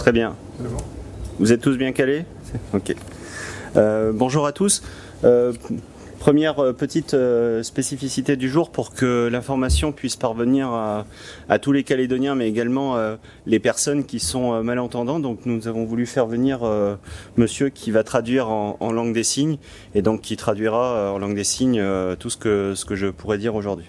Très bien. Vous êtes tous bien calés? Ok. Bonjour à tous. Première petite spécificité du jour pour que l'information puisse parvenir à tous les Calédoniens, mais également les personnes qui sont malentendants. Donc nous avons voulu faire venir monsieur qui va traduire en langue des signes et donc qui traduira en langue des signes tout ce que je pourrais dire aujourd'hui.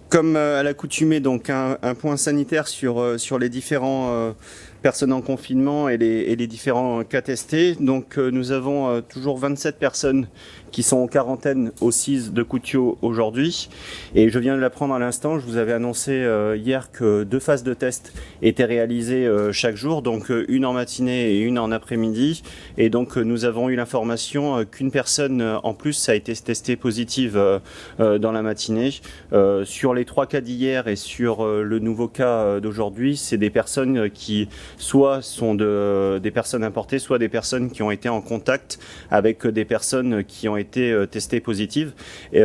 Comme à l'accoutumée, donc un point sanitaire sur les différents personnes en confinement et les différents cas testés. Donc nous avons toujours 27 personnes qui sont en quarantaine au CIS de Koutiaux aujourd'hui. Et je viens de l'apprendre à l'instant, je vous avais annoncé hier que 2 phases de tests étaient réalisées chaque jour, donc une en matinée et une en après-midi. Et donc nous avons eu l'information qu'une personne en plus a été testée positive dans la matinée. Sur les 3 cas d'hier et sur le nouveau cas d'aujourd'hui, c'est des personnes qui soit sont des personnes importées, soit des personnes qui ont été en contact avec des personnes qui ont été testées positives. Et,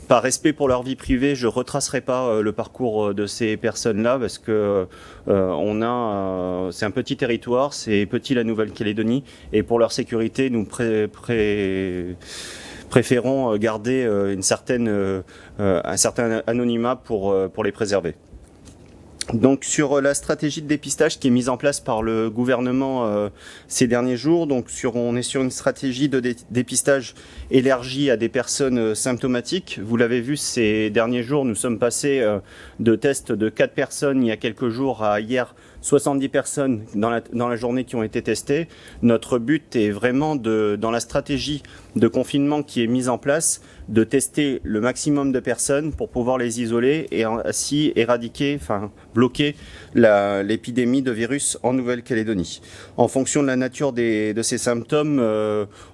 par respect pour leur vie privée, je retracerai pas le parcours de ces personnes-là parce que c'est un petit territoire, c'est petit la Nouvelle-Calédonie et pour leur sécurité, nous préférons garder un certain anonymat pour les préserver. Donc sur la stratégie de dépistage qui est mise en place par le gouvernement ces derniers jours, donc on est sur une stratégie de dépistage élargie à des personnes symptomatiques. Vous l'avez vu ces derniers jours, nous sommes passés de tests de 4 personnes il y a quelques jours à hier 70 personnes dans la journée qui ont été testées. Notre but est vraiment dans la stratégie de confinement qui est mise en place, de tester le maximum de personnes pour pouvoir les isoler et ainsi bloquer l'épidémie de virus en Nouvelle-Calédonie. En fonction de la nature de ces symptômes,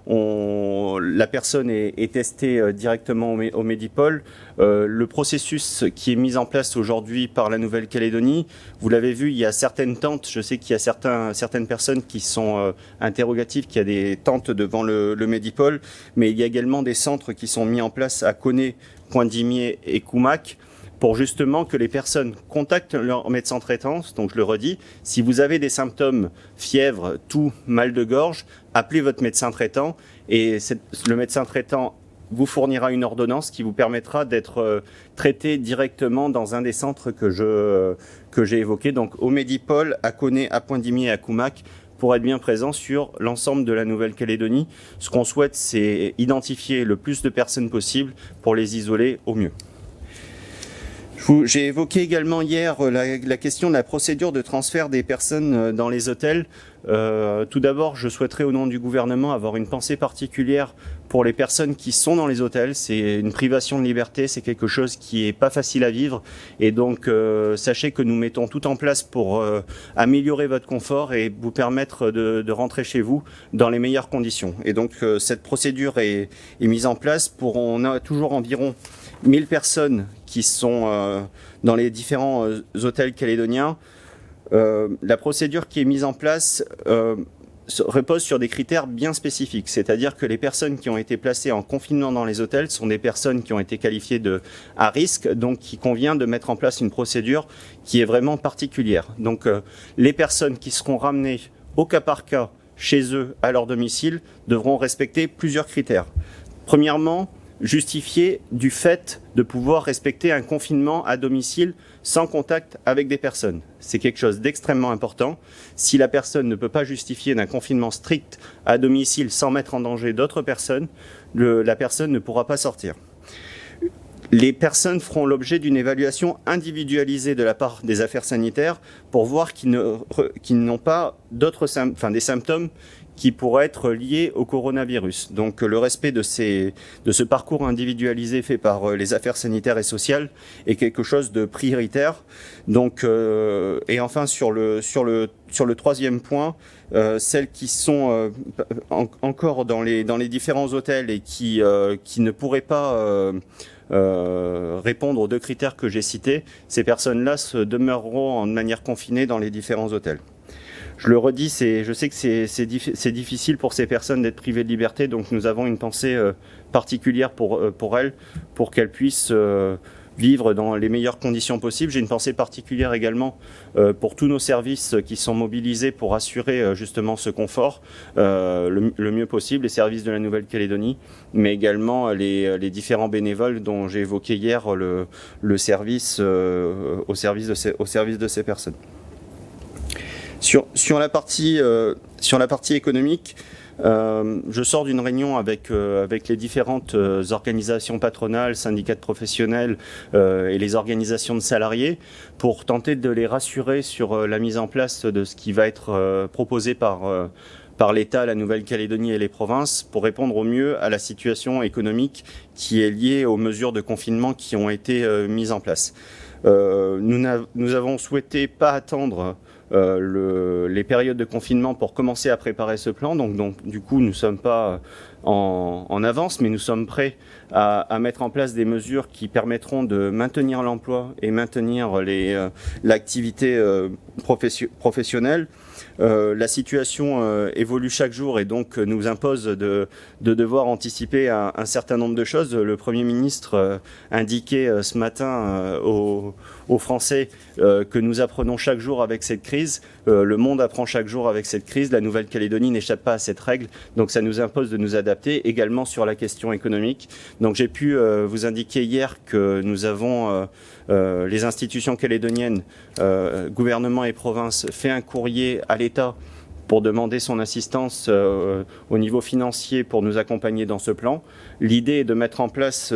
la personne est testée directement au Medipol. Le processus qui est mis en place aujourd'hui par la Nouvelle-Calédonie, vous l'avez vu, il y a certaines tentes, je sais qu'il y a certaines personnes qui sont interrogatives, qu'il y a des tentes devant le Medipol, mais il y a également des centres qui sont mis en place à Koné, Pointe-Dimier et Koumak pour justement que les personnes contactent leur médecin traitant. Donc je le redis, si vous avez des symptômes, fièvre, toux, mal de gorge, appelez votre médecin traitant et le médecin traitant vous fournira une ordonnance qui vous permettra d'être traité directement dans un des centres que j'ai évoqués, donc au Medipol, à Koné, à Pointe-Dimier et à Koumak, pour être bien présent sur l'ensemble de la Nouvelle-Calédonie. Ce qu'on souhaite, c'est identifier le plus de personnes possible pour les isoler au mieux. J'ai évoqué également hier la question de la procédure de transfert des personnes dans les hôtels. Tout d'abord, je souhaiterais au nom du gouvernement avoir une pensée particulière pour les personnes qui sont dans les hôtels. C'est une privation de liberté, c'est quelque chose qui est pas facile à vivre. Et donc, sachez que nous mettons tout en place pour améliorer votre confort et vous permettre de rentrer chez vous dans les meilleures conditions. Et donc, cette procédure est mise en place on a toujours environ 1000 personnes qui sont dans les différents hôtels calédoniens. La procédure qui est mise en place repose sur des critères bien spécifiques, c'est-à-dire que les personnes qui ont été placées en confinement dans les hôtels sont des personnes qui ont été qualifiées à risque, donc il convient de mettre en place une procédure qui est vraiment particulière. Donc les personnes qui seront ramenées au cas par cas chez eux à leur domicile devront respecter plusieurs critères. Premièrement, justifier du fait de pouvoir respecter un confinement à domicile sans contact avec des personnes. C'est quelque chose d'extrêmement important. Si la personne ne peut pas justifier d'un confinement strict à domicile sans mettre en danger d'autres personnes, la personne ne pourra pas sortir. Les personnes feront l'objet d'une évaluation individualisée de la part des affaires sanitaires pour voir qu'ils n'ont pas des symptômes qui pourraient être liés au coronavirus. Donc le respect de ce parcours individualisé fait par les affaires sanitaires et sociales est quelque chose de prioritaire. Donc et enfin sur le troisième point, celles qui sont encore dans les différents hôtels et qui ne pourraient pas répondre aux 2 critères que j'ai cités, ces personnes-là se demeureront de manière confinée dans les différents hôtels. Je le redis, je sais que c'est difficile pour ces personnes d'être privées de liberté, donc nous avons une pensée particulière pour elles, pour qu'elles puissent vivre dans les meilleures conditions possibles. J'ai une pensée particulière également pour tous nos services qui sont mobilisés pour assurer justement ce confort le mieux possible, les services de la Nouvelle-Calédonie, mais également les différents bénévoles dont j'ai évoqué hier le service au service de ces personnes. Sur la partie économique, je sors d'une réunion avec les différentes organisations patronales, syndicats de professionnels et les organisations de salariés pour tenter de les rassurer sur la mise en place de ce qui va être proposé par l'État, la Nouvelle-Calédonie et les provinces pour répondre au mieux à la situation économique qui est liée aux mesures de confinement qui ont été mises en place. Nous avons souhaité pas attendre les périodes de confinement pour commencer à préparer ce plan. Donc du coup, nous ne sommes pas en avance, mais nous sommes prêts à mettre en place des mesures qui permettront de maintenir l'emploi et maintenir l'activité professionnelle. La situation évolue chaque jour et donc nous impose de devoir anticiper un certain nombre de choses. Le Premier ministre indiquait ce matin aux Français que nous apprenons chaque jour avec cette crise. Le monde apprend chaque jour avec cette crise. La Nouvelle-Calédonie n'échappe pas à cette règle. Donc ça nous impose de nous adapter également sur la question économique. Donc j'ai pu vous indiquer hier que nous avons les institutions calédoniennes, gouvernement et province, fait un courrier à l'État pour demander son assistance au niveau financier pour nous accompagner dans ce plan. L'idée est de mettre en place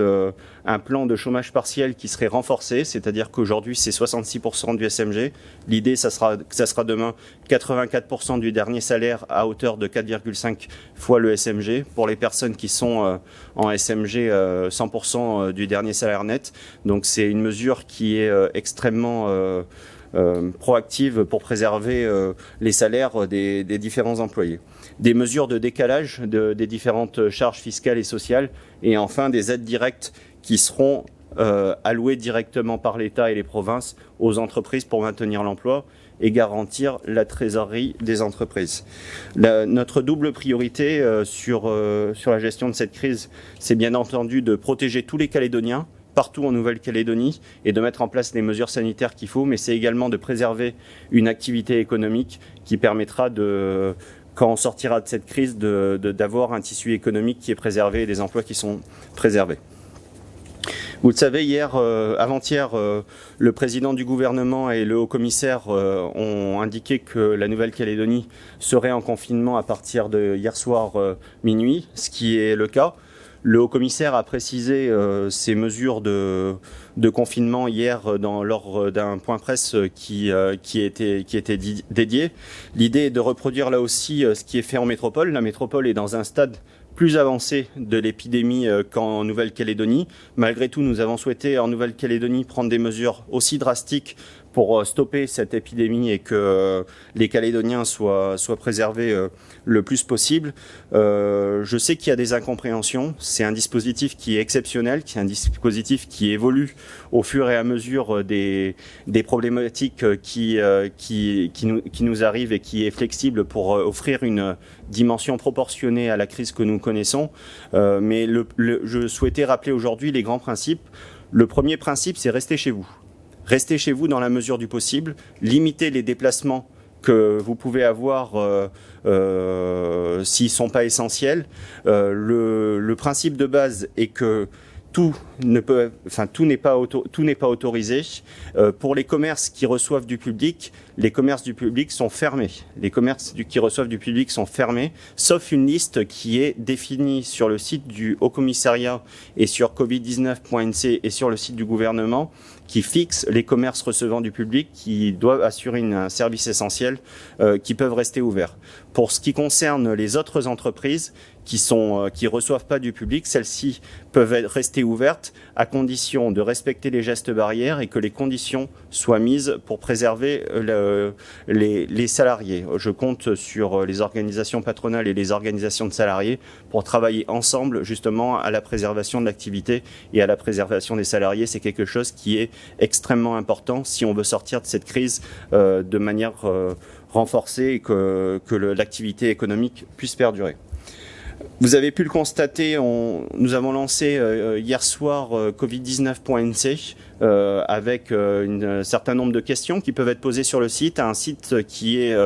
un plan de chômage partiel qui serait renforcé, c'est-à-dire qu'aujourd'hui c'est 66% du SMG. L'idée, ça sera demain 84% du dernier salaire à hauteur de 4,5 fois le SMG pour les personnes qui sont en SMG 100% du dernier salaire net. Donc c'est une mesure qui est extrêmement proactive pour préserver les salaires des différents employés. Des mesures de décalage des différentes charges fiscales et sociales et enfin des aides directes qui seront allouées directement par l'État et les provinces aux entreprises pour maintenir l'emploi et garantir la trésorerie des entreprises. Notre double priorité sur la gestion de cette crise, c'est bien entendu de protéger tous les Calédoniens partout en Nouvelle-Calédonie et de mettre en place les mesures sanitaires qu'il faut, mais c'est également de préserver une activité économique qui permettra quand on sortira de cette crise, d'avoir un tissu économique qui est préservé et des emplois qui sont préservés. Vous le savez, avant-hier, le président du gouvernement et le haut-commissaire ont indiqué que la Nouvelle-Calédonie serait en confinement à partir de hier soir minuit, ce qui est le cas. Le haut-commissaire a précisé ces mesures de confinement hier lors d'un point presse qui était dédié. L'idée est de reproduire là aussi ce qui est fait en métropole. La métropole est dans un stade plus avancé de l'épidémie qu'en Nouvelle-Calédonie. Malgré tout, nous avons souhaité en Nouvelle-Calédonie prendre des mesures aussi drastiques pour stopper cette épidémie et que les Calédoniens soient préservés le plus possible. Je sais qu'il y a des incompréhensions. C'est un dispositif qui est exceptionnel, qui est un dispositif qui évolue au fur et à mesure des problématiques qui nous arrivent et qui est flexible pour offrir une dimension proportionnée à la crise que nous connaissons. Mais je souhaitais rappeler aujourd'hui les grands principes. Le premier principe, c'est rester chez vous. Restez chez vous dans la mesure du possible, limitez les déplacements que vous pouvez avoir s'ils ne sont pas essentiels. Le principe de base est que tout n'est pas autorisé. Pour les commerces qui reçoivent du public, les commerces du public sont fermés. Les commerces qui reçoivent du public sont fermés, sauf une liste qui est définie sur le site du Haut-Commissariat et sur covid19.nc et sur le site du gouvernement, qui fixe les commerces recevant du public qui doivent assurer un service essentiel, qui peuvent rester ouverts. Pour ce qui concerne les autres entreprises qui reçoivent pas du public, celles-ci peuvent rester ouvertes à condition de respecter les gestes barrières et que les conditions soient mises pour préserver les salariés. Je compte sur les organisations patronales et les organisations de salariés pour travailler ensemble justement à la préservation de l'activité et à la préservation des salariés. C'est quelque chose qui est extrêmement important si on veut sortir de cette crise de manière renforcée et que l'activité économique puisse perdurer. Vous avez pu le constater, nous avons lancé hier soir covid19.nc avec un certain nombre de questions qui peuvent être posées sur le site, un site qui est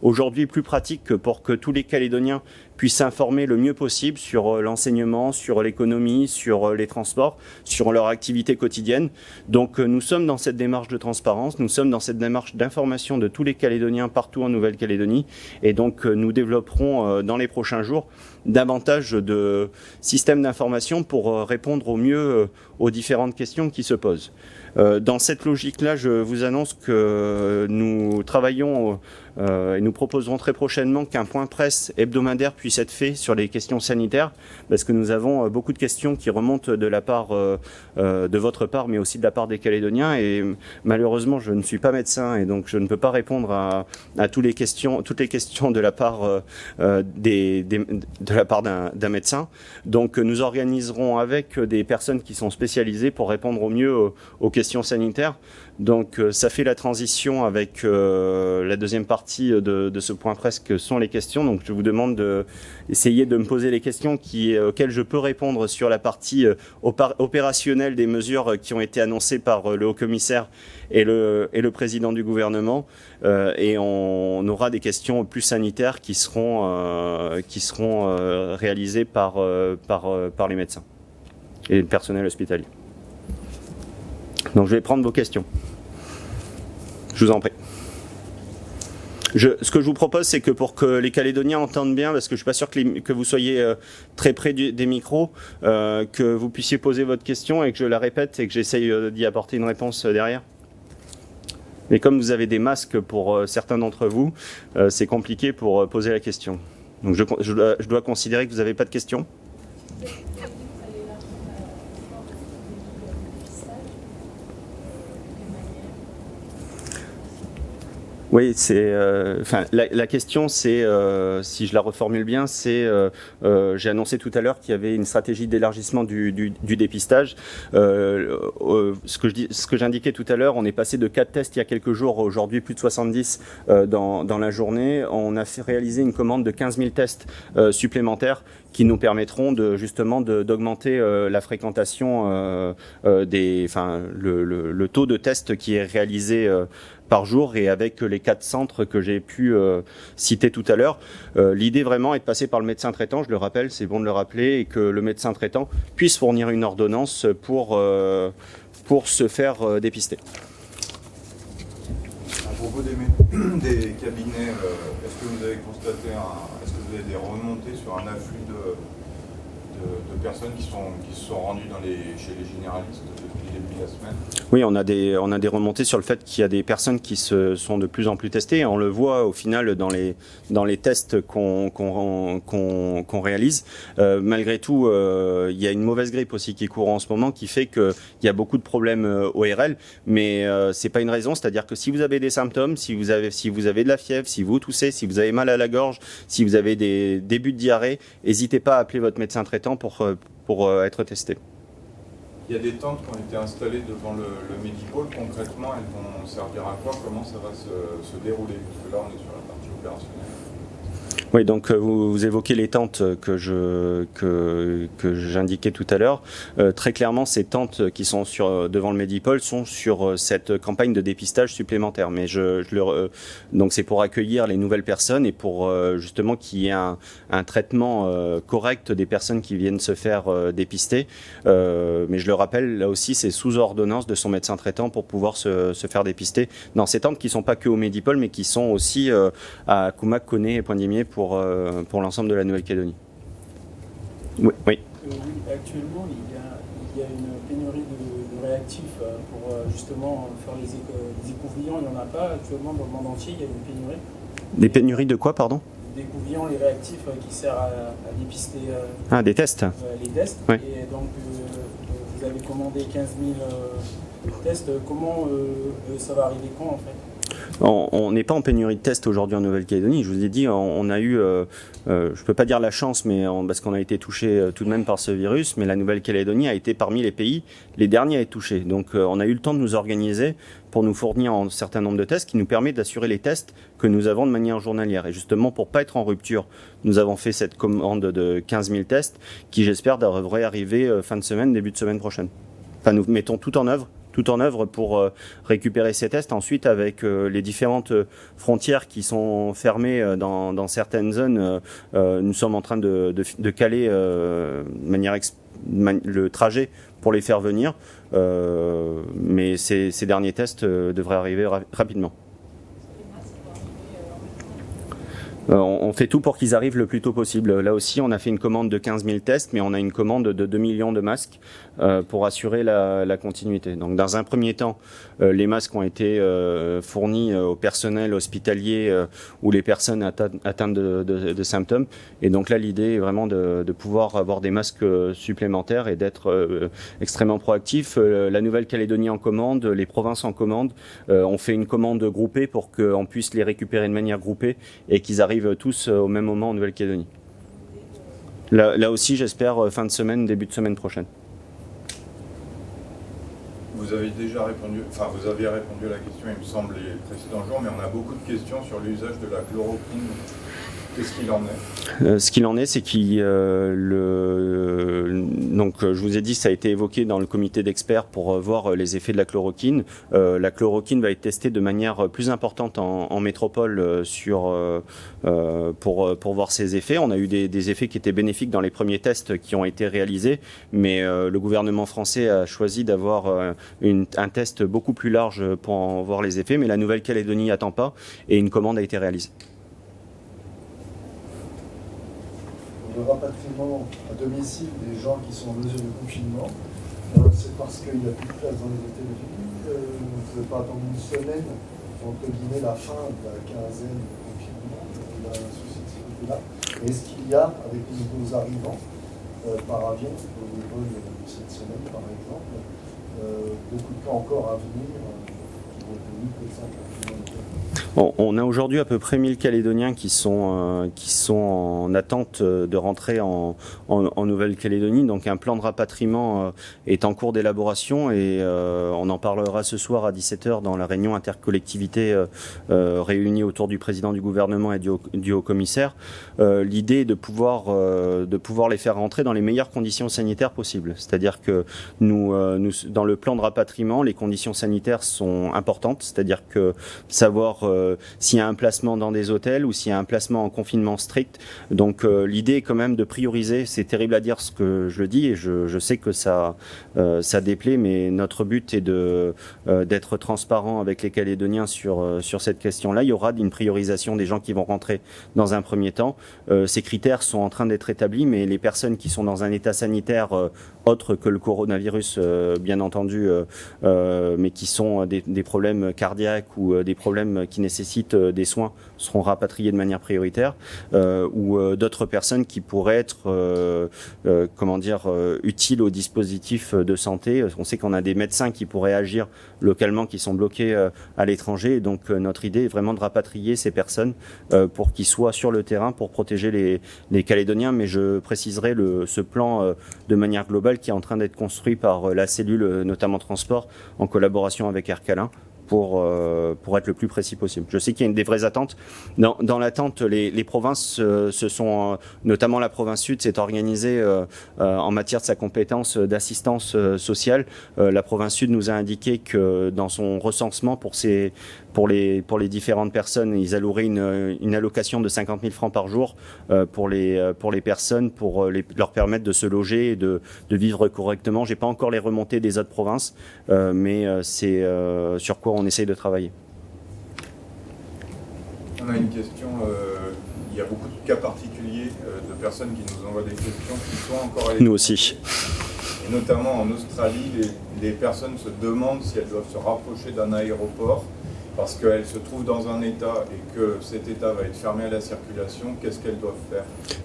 aujourd'hui plus pratique pour que tous les Calédoniens puissent s'informer le mieux possible sur l'enseignement, sur l'économie, sur les transports, sur leur activité quotidienne. Donc nous sommes dans cette démarche de transparence, nous sommes dans cette démarche d'information de tous les Calédoniens partout en Nouvelle-Calédonie, et donc nous développerons dans les prochains jours davantage de systèmes d'information pour répondre au mieux aux différentes questions qui se posent. Dans cette logique-là, je vous annonce que nous travaillons et nous proposerons très prochainement qu'un point presse hebdomadaire puisse être fait sur les questions sanitaires, parce que nous avons beaucoup de questions qui remontent de la part de votre part, mais aussi de la part des Calédoniens. Et malheureusement, je ne suis pas médecin et donc je ne peux pas répondre à toutes les questions de la part de la part d'un médecin. Donc nous organiserons avec des personnes qui sont spécialisées pour répondre au mieux aux questions sanitaires. Donc ça fait la transition avec la deuxième partie de ce point presse que sont les questions. Donc je vous demande d'essayer de me poser les questions auxquelles je peux répondre sur la partie opérationnelle des mesures qui ont été annoncées par le haut-commissaire et le président du gouvernement. Et on aura des questions plus sanitaires qui seront réalisées par les médecins et le personnel hospitalier. Donc je vais prendre vos questions. Je vous en prie. Ce que je vous propose, c'est que pour que les Calédoniens entendent bien, parce que je ne suis pas sûr que vous soyez très près des micros, que vous puissiez poser votre question et que je la répète et que j'essaye d'y apporter une réponse derrière. Mais comme vous avez des masques pour certains d'entre vous, c'est compliqué pour poser la question. Donc je dois considérer que vous n'avez pas de questions. Oui, la question, c'est, si je la reformule bien, c'est, j'ai annoncé tout à l'heure qu'il y avait une stratégie d'élargissement du dépistage. Ce que j'indiquais tout à l'heure, on est passé de 4 tests il y a quelques jours, aujourd'hui plus de 70 dans la journée. On a réalisé une commande de 15 000 tests supplémentaires qui nous permettront d'augmenter la fréquentation le taux de tests qui est réalisé par jour, et avec les 4 centres que j'ai pu citer tout à l'heure. L'idée vraiment est de passer par le médecin traitant, je le rappelle, c'est bon de le rappeler, et que le médecin traitant puisse fournir une ordonnance pour se faire dépister. À propos des cabinets, est-ce que vous avez constaté, est-ce que vous avez des remontées sur un afflux de personnes qui se sont rendues chez les généralistes depuis le début de la semaine? Oui, on a des remontées sur le fait qu'il y a des personnes qui se sont de plus en plus testées. On le voit au final dans les tests qu'on réalise. Malgré tout, il y a une mauvaise grippe aussi qui court en ce moment, qui fait qu'il y a beaucoup de problèmes ORL, mais c'est pas une raison. C'est-à-dire que si vous avez des symptômes, si vous avez de la fièvre, si vous toussez, si vous avez mal à la gorge, si vous avez des débuts de diarrhée, n'hésitez pas à appeler votre médecin traitant pour être testé. Il y a des tentes qui ont été installées devant le Medipôle. Concrètement, elles vont servir à quoi? Comment ça va se dérouler? Parce que là, on est sur la partie opérationnelle. Oui, donc vous évoquez les tentes que j'indiquais tout à l'heure. Très clairement, ces tentes qui sont devant le Medipôle sont sur cette campagne de dépistage supplémentaire. Mais donc c'est pour accueillir les nouvelles personnes et pour justement qu'il y ait un traitement correct des personnes qui viennent se faire dépister. Mais je le rappelle, là aussi, c'est sous ordonnance de son médecin traitant pour pouvoir se faire dépister dans ces tentes qui ne sont pas que au Medipôle, mais qui sont aussi à Koumak, Koné et Pointe-Dimier pour l'ensemble de la Nouvelle-Calédonie. Oui. Oui, actuellement, il y a une pénurie de réactifs pour justement faire les écouvillons. Il n'y en a pas actuellement dans le monde entier, il y a une pénurie. Des pénuries de quoi, pardon? Des écouvillons, les réactifs qui servent à dépister des tests. Les tests. Oui. Et donc, vous avez commandé 15 000 tests. Comment ça va arriver quand, en fait? On n'est pas en pénurie de tests aujourd'hui en Nouvelle-Calédonie. Je vous ai dit, on a eu, je peux pas dire la chance, mais parce qu'on a été touché tout de même par ce virus, mais la Nouvelle-Calédonie a été parmi les pays les derniers à être touchés. Donc on a eu le temps de nous organiser pour nous fournir un certain nombre de tests qui nous permet d'assurer les tests que nous avons de manière journalière. Et justement, pour pas être en rupture, nous avons fait cette commande de 15 000 tests qui, j'espère, devrait arriver fin de semaine, début de semaine prochaine. Enfin, nous mettons tout en œuvre, tout en œuvre pour récupérer ces tests. Ensuite, avec les différentes frontières qui sont fermées dans certaines zones, nous sommes en train de caler de manière le trajet pour les faire venir. Mais ces derniers tests devraient arriver rapidement. On fait tout pour qu'ils arrivent le plus tôt possible. Là aussi, on a fait une commande de 15 000 tests, mais on a une commande de 2 millions de masques pour assurer la continuité. Donc, dans un premier temps, les masques ont été fournis au personnel hospitalier ou les personnes atteintes de symptômes. Et donc là, l'idée est vraiment de pouvoir avoir des masques supplémentaires et d'être extrêmement proactif. La Nouvelle-Calédonie en commande, les provinces en commande. On fait une commande groupée pour qu'on puisse les récupérer de manière groupée et qu'ils arrivent tous au même moment en Nouvelle-Calédonie. Là aussi, j'espère fin de semaine, début de semaine prochaine. Vous avez déjà répondu, enfin vous aviez répondu à la question, il me semble, les précédents jours, mais on a beaucoup de questions sur l'usage de la chloroquine. Qu'est-ce qu'il en est ? Ce qu'il en est, c'est donc je vous ai dit, ça a été évoqué dans le comité d'experts pour voir les effets de la chloroquine. La chloroquine va être testée de manière plus importante en métropole pour voir ses effets. On a eu des effets qui étaient bénéfiques dans les premiers tests qui ont été réalisés, mais le gouvernement français a choisi d'avoir un test beaucoup plus large pour en voir les effets, mais la Nouvelle-Calédonie n'attend pas et une commande a été réalisée. Le rapatriement à domicile des gens qui sont en mesure de confinement, c'est parce qu'il n'y a plus de place dans les États-Unis. Vous n'avez pas attendu une semaine, entre guillemets, la fin de la quinzaine de confinement. Il y a un souci de ce côté-là. Est-ce qu'il y a, avec les nouveaux arrivants par avion, au niveau de cette semaine par exemple, beaucoup de cas encore à venir qui vont être mis que ça confinement? On a aujourd'hui à peu près 1000 Calédoniens qui sont en attente de rentrer en Nouvelle-Calédonie. Donc un plan de rapatriement est en cours d'élaboration et on en parlera ce soir à 17h dans la réunion intercollectivité réunie autour du président du gouvernement et du haut-commissaire. L'idée est de pouvoir les faire rentrer dans les meilleures conditions sanitaires possibles. C'est-à-dire que nous, dans le plan de rapatriement, les conditions sanitaires sont importantes. C'est-à-dire que savoir s'il y a un placement dans des hôtels ou s'il y a un placement en confinement strict. Donc l'idée est quand même de prioriser. C'est terrible à dire ce que je le dis et je sais que ça déplaît, mais notre but est d'être transparent avec les Calédoniens sur cette question-là. Il y aura une priorisation des gens qui vont rentrer dans un premier temps. Ces critères sont en train d'être établis, mais les personnes qui sont dans un état sanitaire autre que le coronavirus, bien entendu, mais qui sont des problèmes cardiaques ou des problèmes qui nécessitent des soins seront rapatriés de manière prioritaire, ou d'autres personnes qui pourraient être utiles au dispositif de santé. On sait qu'on a des médecins qui pourraient agir localement, qui sont bloqués à l'étranger, et donc notre idée est vraiment de rapatrier ces personnes pour qu'ils soient sur le terrain pour protéger les Calédoniens, mais je préciserai ce plan de manière globale qui est en train d'être construit par la cellule, notamment transport, en collaboration avec Air Calin, pour être le plus précis possible. Je sais qu'il y a des vraies attentes. Dans l'attente, les provinces se sont, notamment la province sud, s'est organisée en matière de sa compétence d'assistance sociale. La province sud nous a indiqué que dans son recensement pour les différentes personnes, ils alloueraient une allocation de 50 000 francs par jour pour les personnes, pour leur permettre de se loger et de vivre correctement. J'ai pas encore les remontées des autres provinces, mais c'est sur quoi on essaye de travailler. On a une question, il y a beaucoup de cas particuliers de personnes qui nous envoient des questions qui sont encore à l'étranger. Nous aussi. Et notamment en Australie, les personnes se demandent si elles doivent se rapprocher d'un aéroport parce qu'elles se trouvent dans un état et que cet état va être fermé à la circulation. Qu'est-ce qu'elles doivent faire ?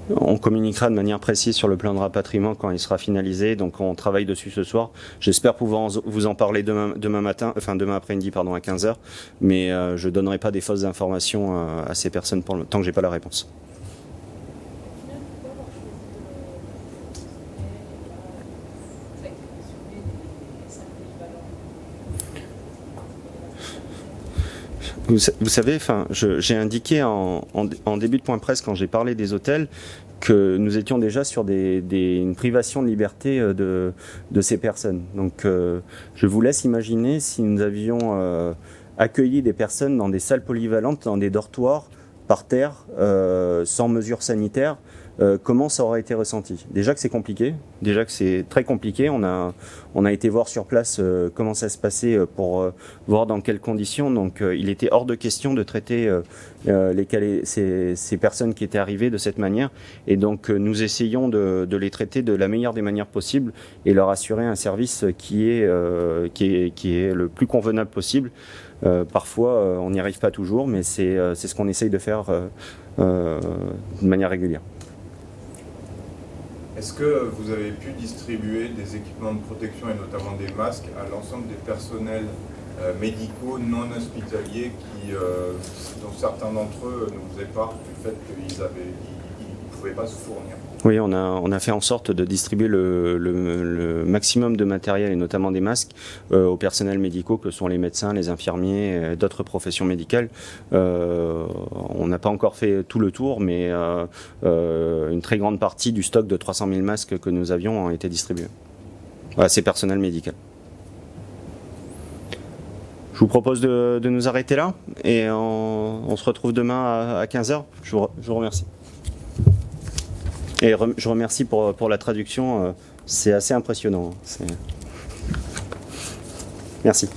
On communiquera de manière précise sur le plan de rapatriement quand il sera finalisé, donc on travaille dessus ce soir. J'espère pouvoir vous en parler demain après-midi à 15h, mais je ne donnerai pas des fausses informations à ces personnes tant que j'ai pas la réponse. Vous savez, j'ai indiqué en début de point presse quand j'ai parlé des hôtels que nous étions déjà sur une privation de liberté de ces personnes. Donc je vous laisse imaginer si nous avions accueilli des personnes dans des salles polyvalentes, dans des dortoirs, par terre, sans mesures sanitaires, comment ça aurait été ressenti. Déjà que c'est compliqué, déjà que c'est très compliqué, on a été voir sur place comment ça se passait pour voir dans quelles conditions, donc il était hors de question de traiter ces personnes qui étaient arrivées de cette manière, et donc nous essayons de les traiter de la meilleure des manières possibles et leur assurer un service qui est le plus convenable possible. Parfois on n'y arrive pas toujours, mais c'est ce qu'on essaye de faire de manière régulière. Est-ce que vous avez pu distribuer des équipements de protection et notamment des masques à l'ensemble des personnels médicaux non hospitaliers dont certains d'entre eux nous faisaient part du fait qu'ils ne pouvaient pas se fournir? Oui, on a fait en sorte de distribuer le maximum de matériel et notamment des masques aux personnels médicaux que sont les médecins, les infirmiers, d'autres professions médicales. On n'a pas encore fait tout le tour, mais une très grande partie du stock de 300 000 masques que nous avions a été distribué à ces personnels médicaux. Je vous propose de nous arrêter là et on se retrouve demain à 15h. Je vous remercie. Et je remercie pour la traduction, c'est assez impressionnant. Merci.